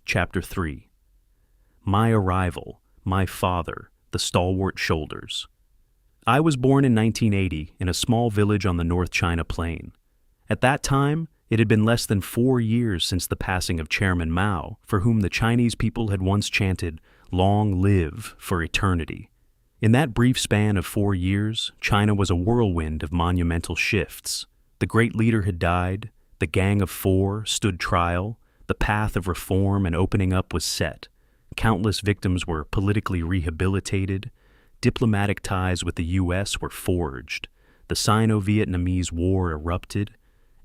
Chapter 3. My Arrival, My Father, the Stalwart Shoulders. I was born in 1980 in a small village on the North China Plain. At that time, it had been less than 4 years since the passing of Chairman Mao, for whom the Chinese people had once chanted, "Long live for eternity." In that brief span of 4 years, China was a whirlwind of monumental shifts. The great leader had died, the Gang of Four stood trial, the path of reform and opening up was set. Countless victims were politically rehabilitated, diplomatic ties with the U.S. were forged, the Sino-Vietnamese War erupted,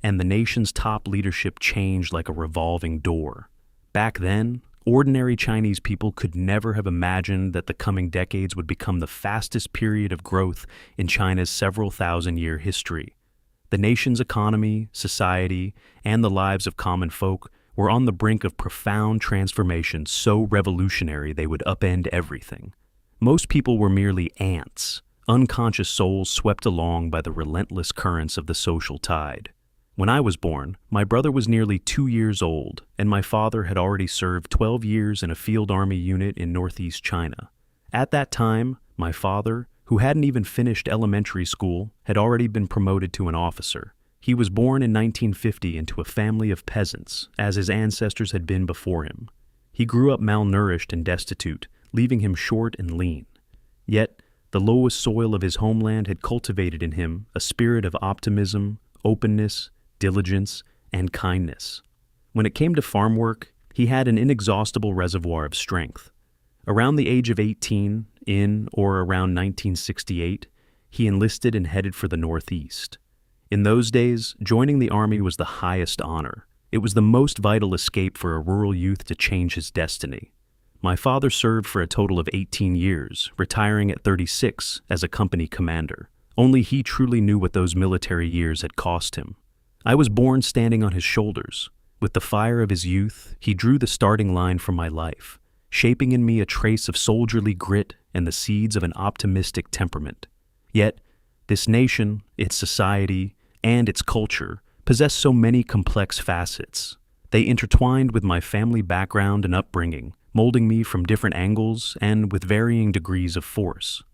and the nation's top leadership changed like a revolving door. Back then, ordinary Chinese people could never have imagined that the coming decades would become the fastest period of growth in China's several thousand-year history. The nation's economy, society, and the lives of common folk were on the brink of profound transformation so revolutionary they would upend everything. Most people were merely ants, unconscious souls swept along by the relentless currents of the social tide. When I was born, my brother was nearly 2 years old, and my father had already served 12 years in a field army unit in northeast China. At that time, my father, who hadn't even finished elementary school, had already been promoted to an officer. He was born in 1950 into a family of peasants, as his ancestors had been before him. He grew up malnourished and destitute, leaving him short and lean. Yet, the lowest soil of his homeland had cultivated in him a spirit of optimism, openness, diligence, and kindness. When it came to farm work, he had an inexhaustible reservoir of strength. Around the age of 18, in or around 1968, he enlisted and headed for the Northeast. In those days, joining the army was the highest honor. It was the most vital escape for a rural youth to change his destiny. My father served for a total of 18 years, retiring at 36 as a company commander. Only he truly knew what those military years had cost him. I was born standing on his shoulders. With the fire of his youth, he drew the starting line for my life, shaping in me a trace of soldierly grit and the seeds of an optimistic temperament. Yet, this nation, its society, and its culture possessed so many complex facets. They intertwined with my family background and upbringing, molding me from different angles and with varying degrees of force.